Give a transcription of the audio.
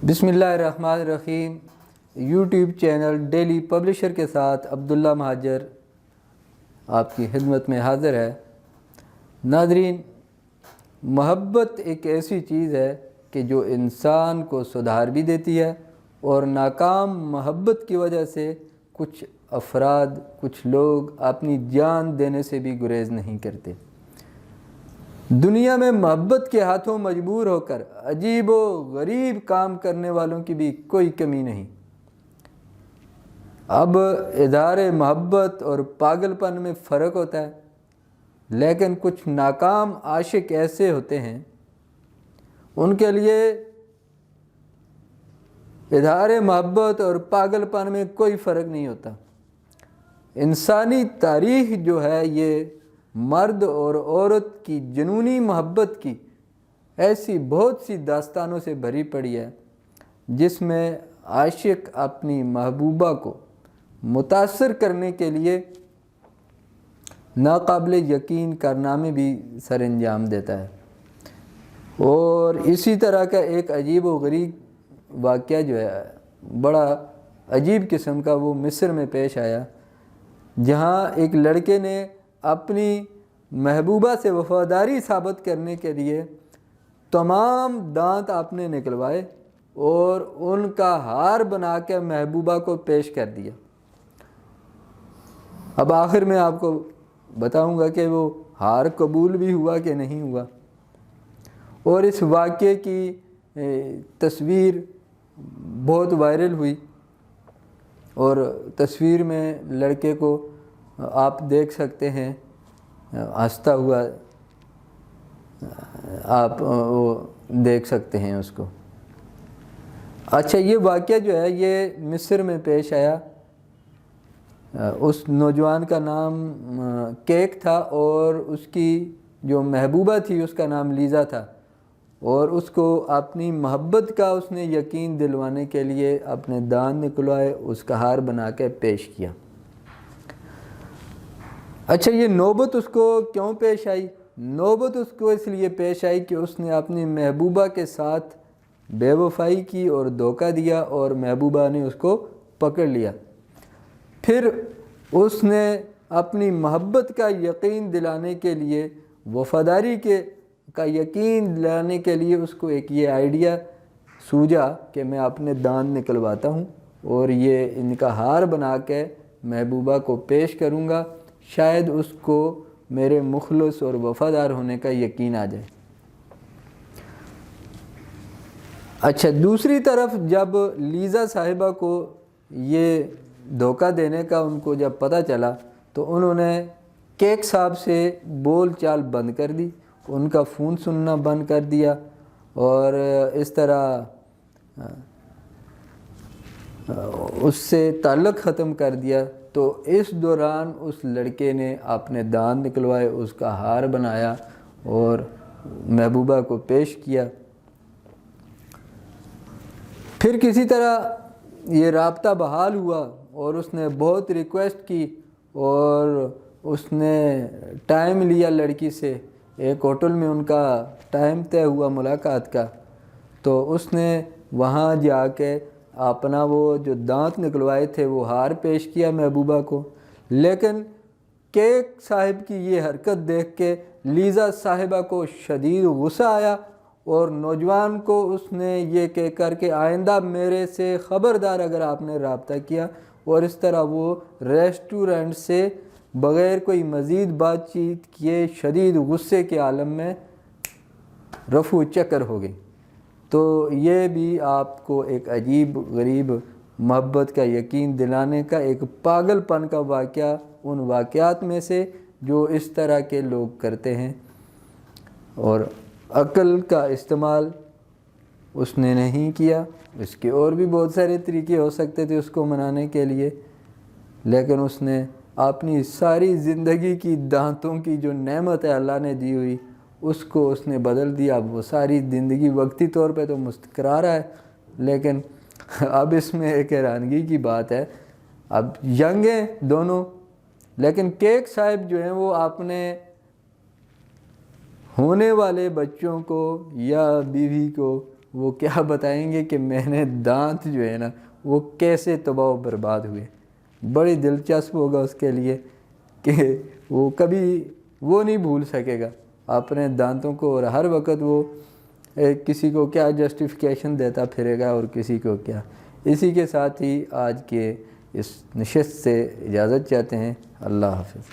بسم اللہ الرحمن الرحیم۔ یوٹیوب چینل ڈیلی پبلشر کے ساتھ عبداللہ مہاجر آپ کی خدمت میں حاضر ہے۔ ناظرین، محبت ایک ایسی چیز ہے کہ جو انسان کو سدھار بھی دیتی ہے، اور ناکام محبت کی وجہ سے کچھ افراد، کچھ لوگ اپنی جان دینے سے بھی گریز نہیں کرتے۔ دنیا میں محبت کے ہاتھوں مجبور ہو کر عجیب و غریب کام کرنے والوں کی بھی کوئی کمی نہیں۔ اب اظہار محبت اور پاگل پن میں فرق ہوتا ہے، لیکن کچھ ناکام عاشق ایسے ہوتے ہیں، ان کے لیے اظہار محبت اور پاگل پن میں کوئی فرق نہیں ہوتا۔ انسانی تاریخ جو ہے یہ مرد اور عورت کی جنونی محبت کی ایسی بہت سی داستانوں سے بھری پڑی ہے، جس میں عاشق اپنی محبوبہ کو متاثر کرنے کے لیے ناقابل یقین کارنامے بھی سر انجام دیتا ہے۔ اور اسی طرح کا ایک عجیب و غریب واقعہ جو ہے، بڑا عجیب قسم کا، وہ مصر میں پیش آیا، جہاں ایک لڑکے نے اپنی محبوبہ سے وفاداری ثابت کرنے کے لیے تمام دانت اپنے نکلوائے اور ان کا ہار بنا کے محبوبہ کو پیش کر دیا۔ اب آخر میں آپ کو بتاؤں گا کہ وہ ہار قبول بھی ہوا کہ نہیں ہوا۔ اور اس واقعے کی تصویر بہت وائرل ہوئی، اور تصویر میں لڑکے کو آپ دیکھ سکتے ہیں ہنستا ہوا، آپ وہ دیکھ سکتے ہیں اس کو۔ اچھا، یہ واقعہ جو ہے یہ مصر میں پیش آیا۔ اس نوجوان کا نام کیک تھا، اور اس کی جو محبوبہ تھی اس کا نام لیزا تھا، اور اس کو اپنی محبت کا اس نے یقین دلوانے کے لیے اپنے دانت نکلوائے، اس کا ہار بنا کے پیش کیا۔ اچھا، یہ نوبت اس کو کیوں پیش آئی؟ نوبت اس کو اس لیے پیش آئی کہ اس نے اپنی محبوبہ کے ساتھ بے وفائی کی اور دھوکہ دیا، اور محبوبہ نے اس کو پکڑ لیا۔ پھر اس نے اپنی محبت کا یقین دلانے کے لیے، وفاداری کا یقین دلانے کے لیے اس کو ایک یہ آئیڈیا سوجا کہ میں اپنے دانت نکلواتا ہوں اور یہ ان کا ہار بنا کے محبوبہ کو پیش کروں گا، شاید اس کو میرے مخلص اور وفادار ہونے کا یقین آ جائے۔ اچھا، دوسری طرف جب لیزا صاحبہ کو یہ دھوکہ دینے کا ان کو جب پتہ چلا، تو انہوں نے کیک صاحب سے بول چال بند کر دی، ان کا فون سننا بند کر دیا، اور اس طرح اس سے تعلق ختم کر دیا۔ تو اس دوران اس لڑکے نے اپنے دانت نکلوائے، اس کا ہار بنایا اور محبوبہ کو پیش کیا۔ پھر کسی طرح یہ رابطہ بحال ہوا، اور اس نے بہت ریکویسٹ کی، اور اس نے ٹائم لیا لڑکی سے، ایک ہوٹل میں ان کا ٹائم طے ہوا ملاقات کا۔ تو اس نے وہاں جا کے اپنا وہ جو دانت نکلوائے تھے وہ ہار پیش کیا محبوبہ کو، لیکن کیک صاحب کی یہ حرکت دیکھ کے لیزا صاحبہ کو شدید غصہ آیا، اور نوجوان کو اس نے یہ کہہ کر کہ آئندہ میرے سے خبردار اگر آپ نے رابطہ کیا، اور اس طرح وہ ریسٹورنٹ سے بغیر کوئی مزید بات چیت کیے شدید غصے کے عالم میں رفو چکر ہو گئی۔ تو یہ بھی آپ کو ایک عجیب غریب محبت کا یقین دلانے کا ایک پاگل پن کا واقعہ ان واقعات میں سے جو اس طرح کے لوگ کرتے ہیں، اور عقل کا استعمال اس نے نہیں کیا۔ اس کے اور بھی بہت سارے طریقے ہو سکتے تھے اس کو منانے کے لیے، لیکن اس نے اپنی ساری زندگی کی دانتوں کی جو نعمت ہے اللہ نے دی ہوئی، اس کو اس نے بدل دیا۔ اب وہ ساری زندگی وقتی طور پہ تو مسکرا رہا ہے، لیکن اب اس میں ایک حیرانگی کی بات ہے، اب ینگ ہیں دونوں، لیکن کیک صاحب جو ہیں وہ اپنے ہونے والے بچوں کو یا بیوی کو وہ کیا بتائیں گے کہ میں نے دانت جو ہے نا وہ کیسے تباہ و برباد ہوئے۔ بڑی دلچسپ ہوگا اس کے لیے کہ وہ کبھی وہ نہیں بھول سکے گا اپنے دانتوں کو، اور ہر وقت وہ کسی کو کیا جسٹیفیکیشن دیتا پھرے گا اور کسی کو کیا۔ اسی کے ساتھ ہی آج کے اس نشست سے اجازت چاہتے ہیں۔ اللہ حافظ۔